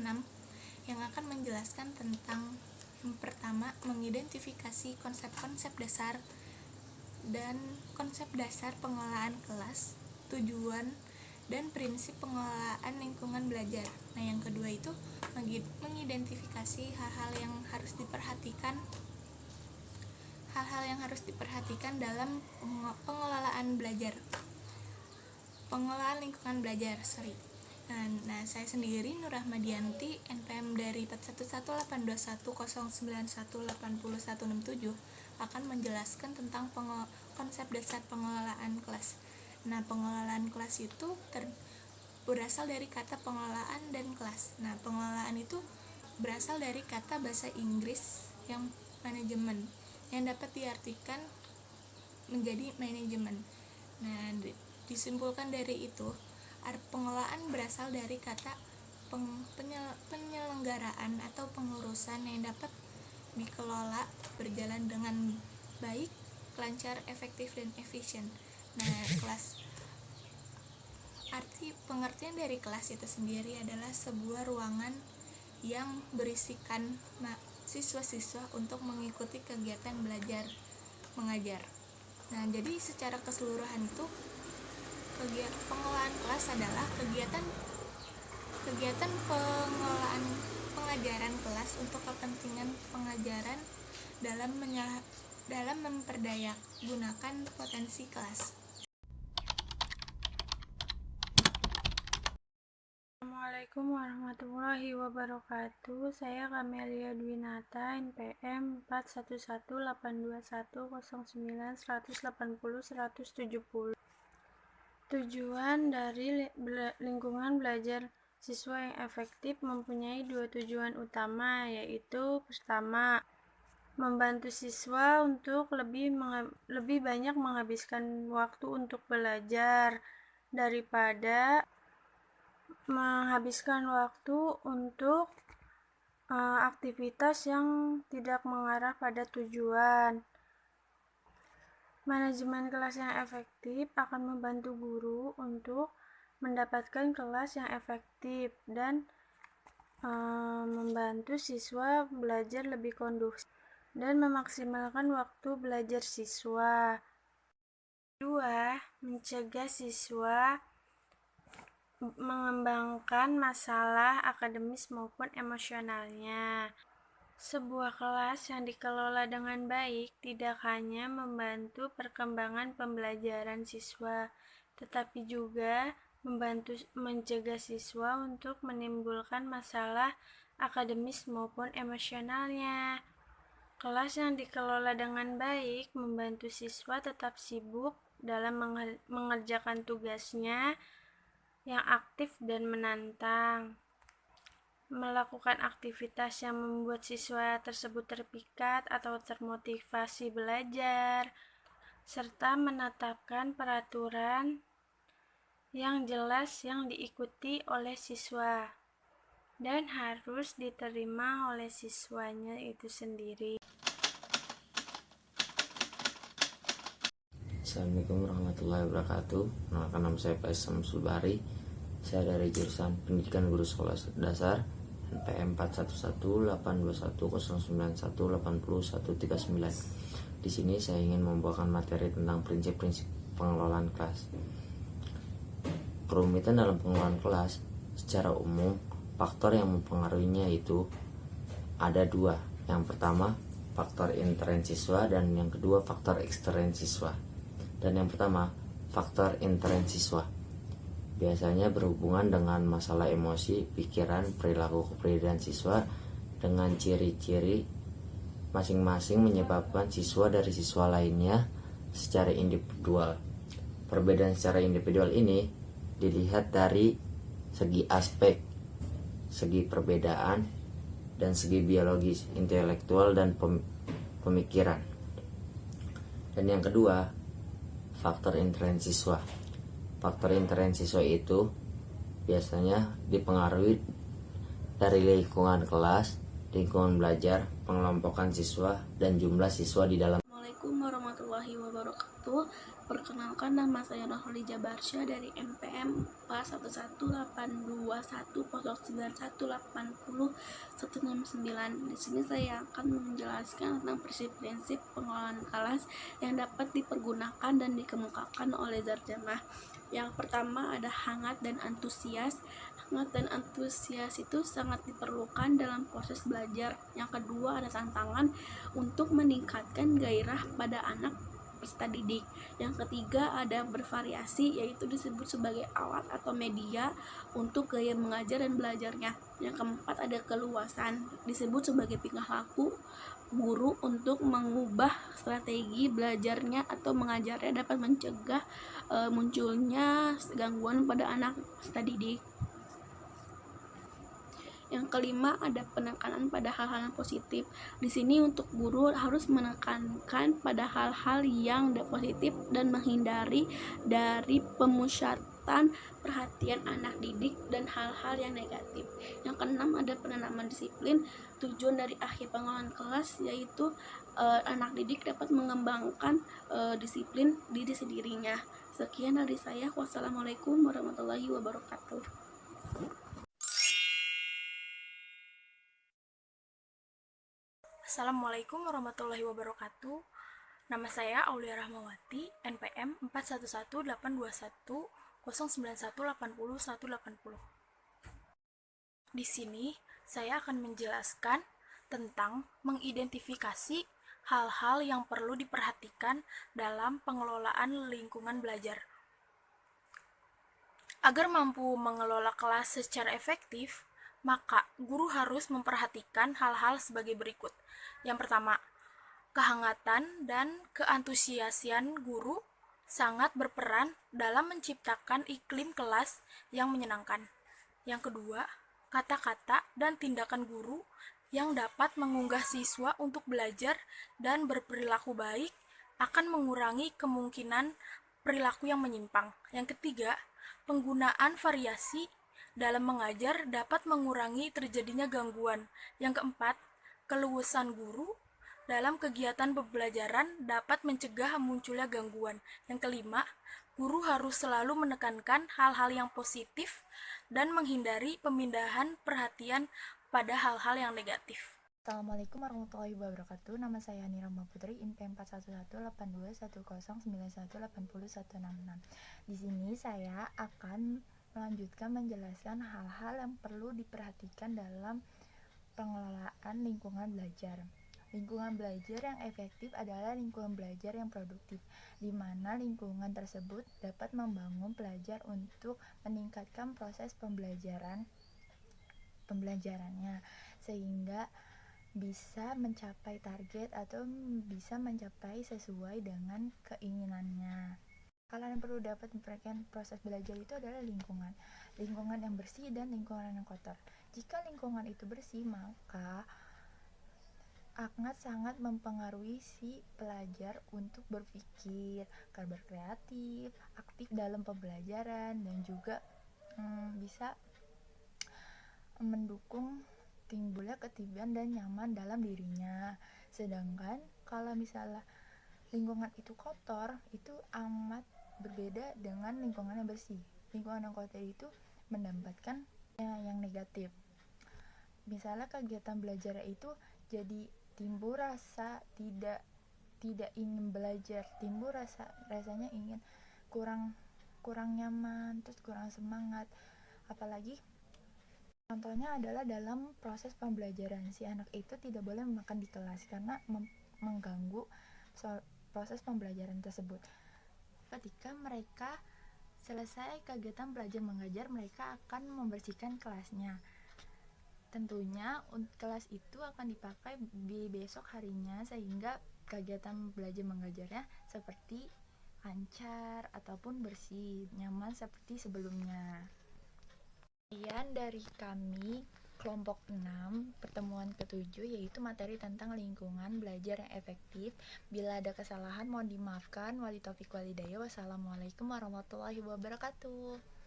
6 yang akan menjelaskan tentang yang pertama, mengidentifikasi konsep-konsep dasar dan konsep dasar pengelolaan kelas, tujuan, dan prinsip pengelolaan lingkungan belajar. Nah, yang kedua itu mengidentifikasi hal-hal yang harus diperhatikan dalam pengelolaan lingkungan belajar. Nah, saya sendiri Nur Rahmadianti, NPM dari 411821091818167 akan menjelaskan tentang konsep dasar pengelolaan kelas. Nah, pengelolaan kelas itu berasal dari kata pengelolaan dan kelas. Nah, pengelolaan itu berasal dari kata bahasa Inggris yang manajemen, yang dapat diartikan menjadi manajemen. Nah, disimpulkan dari itu, pengelolaan berasal dari kata penyelenggaraan atau pengurusan yang dapat dikelola berjalan dengan baik, lancar, efektif, dan efisien. Nah, pengertian dari kelas itu sendiri adalah sebuah ruangan yang berisikan siswa-siswa untuk mengikuti kegiatan belajar mengajar. Nah, jadi secara keseluruhan itu pengelolaan kelas adalah kegiatan pengelolaan pengajaran kelas untuk kepentingan pengajaran dalam memperdayagunakan potensi kelas. Assalamualaikum warahmatullahi wabarakatuh. Saya Kamelia Dwinata, NPM 4182109180 Tujuan dari lingkungan belajar siswa yang efektif mempunyai dua tujuan utama, yaitu pertama, membantu siswa untuk lebih banyak menghabiskan waktu untuk belajar daripada menghabiskan waktu untuk aktivitas yang tidak mengarah pada tujuan. Manajemen kelas yang efektif akan membantu guru untuk mendapatkan kelas yang efektif dan membantu siswa belajar lebih kondusif dan memaksimalkan waktu belajar siswa. Kedua, mencegah siswa mengembangkan masalah akademis maupun emosionalnya. Sebuah kelas yang dikelola dengan baik tidak hanya membantu perkembangan pembelajaran siswa, tetapi juga membantu mencegah siswa untuk menimbulkan masalah akademis maupun emosionalnya. Kelas yang dikelola dengan baik membantu siswa tetap sibuk dalam mengerjakan tugasnya yang aktif dan menantang, melakukan aktivitas yang membuat siswa tersebut terpikat atau termotivasi belajar, serta menetapkan peraturan yang jelas yang diikuti oleh siswa dan harus diterima oleh siswanya itu sendiri. Assalamualaikum warahmatullahi wabarakatuh. Nama saya Faiz Samsul Bahri. Saya dari jurusan Pendidikan Guru Sekolah Dasar NPM 411821091801139. Di sini saya ingin membawakan materi tentang prinsip-prinsip pengelolaan kelas. Kerumitan dalam pengelolaan kelas secara umum, faktor yang mempengaruhinya itu ada dua. Yang pertama, faktor intern siswa, dan yang kedua faktor ekstern siswa. Dan yang pertama, faktor intern siswa biasanya berhubungan dengan masalah emosi, pikiran, perilaku kepribadian siswa dengan ciri-ciri masing-masing menyebabkan siswa dari siswa lainnya secara individual. Perbedaan secara individual ini dilihat dari segi aspek, segi perbedaan, dan segi biologis, intelektual, dan pemikiran. Dan yang kedua, faktor intern siswa. Faktor intern siswa itu biasanya dipengaruhi dari lingkungan kelas, lingkungan belajar, pengelompokan siswa, dan jumlah siswa di dalam. Assalamualaikum warahmatullahi wabarakatuh. wabarakatuh. Perkenalkan, nama saya Nurholi Jabarsya dari NPM 411821091801069. Di sini saya akan menjelaskan tentang prinsip-prinsip pengelolaan kelas yang dapat dipergunakan dan dikemukakan oleh Zarjamah. Yang pertama ada hangat dan antusias. Hangat dan antusias itu sangat diperlukan dalam proses belajar. Yang kedua ada tantangan untuk meningkatkan gairah pada anak peserta didik. Yang ketiga ada bervariasi, yaitu disebut sebagai alat atau media untuk gaya mengajar dan belajarnya. Yang keempat ada keluasan, disebut sebagai tingkah laku guru untuk mengubah strategi belajarnya atau mengajarnya dapat mencegah munculnya gangguan pada anak peserta didik. Yang kelima ada penekanan pada hal-hal yang positif. Di sini untuk guru harus menekankan pada hal-hal yang positif dan menghindari dari pemusyatan perhatian anak didik dan hal-hal yang negatif. Yang keenam ada penanaman disiplin. Tujuan dari akhir pengelolaan kelas yaitu anak didik dapat mengembangkan disiplin diri sendirinya. Sekian dari saya. Wassalamualaikum warahmatullahi wabarakatuh. Assalamualaikum warahmatullahi wabarakatuh. Nama saya Aulia Rahmawati, NPM 41821091801080. Di sini saya akan menjelaskan tentang mengidentifikasi hal-hal yang perlu diperhatikan dalam pengelolaan lingkungan belajar. Agar mampu mengelola kelas secara efektif, maka guru harus memperhatikan hal-hal sebagai berikut. Yang pertama, kehangatan dan keantusiasian guru sangat berperan dalam menciptakan iklim kelas yang menyenangkan. Yang kedua, kata-kata dan tindakan guru yang dapat mengunggah siswa untuk belajar dan berperilaku baik akan mengurangi kemungkinan perilaku yang menyimpang. Yang ketiga, penggunaan variasi dalam mengajar dapat mengurangi terjadinya gangguan. Yang keempat, keluasan guru dalam kegiatan pembelajaran dapat mencegah munculnya gangguan. Yang kelima, guru harus selalu menekankan hal-hal yang positif dan menghindari pemindahan perhatian pada hal-hal yang negatif. Assalamualaikum warahmatullahi wabarakatuh. Nama saya Nirama Putri, NPM 411821091801016. Di sini saya akan melanjutkan menjelaskan hal-hal yang perlu diperhatikan dalam pengelolaan lingkungan belajar. Lingkungan belajar yang efektif adalah lingkungan belajar yang produktif, di mana lingkungan tersebut dapat membangun pelajar untuk meningkatkan proses pembelajarannya, sehingga bisa mencapai target atau bisa mencapai sesuai dengan keinginannya. Hal yang perlu dapat memperhatikan proses belajar itu adalah lingkungan yang bersih dan lingkungan yang kotor. Jika lingkungan itu bersih, maka akan sangat mempengaruhi si pelajar untuk berpikir, berkreatif, aktif dalam pembelajaran, dan juga bisa mendukung timbulnya ketertiban dan nyaman dalam dirinya. Sedangkan kalau misalnya lingkungan itu kotor, itu amat berbeda dengan lingkungan yang bersih. Lingkungan yang kotor itu mendapatkan yang negatif. Misalnya kegiatan belajar itu jadi timbul rasa tidak ingin belajar, timbul rasanya ingin kurang nyaman, terus kurang semangat. Apalagi contohnya adalah dalam proses pembelajaran, si anak itu tidak boleh makan di kelas karena mengganggu proses pembelajaran tersebut. Ketika mereka selesai kegiatan belajar mengajar, mereka akan membersihkan kelasnya. Tentunya kelas itu akan dipakai di besok harinya, sehingga kegiatan belajar mengajarnya seperti lancar ataupun bersih, nyaman seperti sebelumnya. Sekian dari kami kelompok 6 pertemuan ke-7, yaitu materi tentang lingkungan belajar yang efektif. Bila ada kesalahan mohon dimaafkan. Wali taufik walhidayah. Wassalamualaikum warahmatullahi wabarakatuh.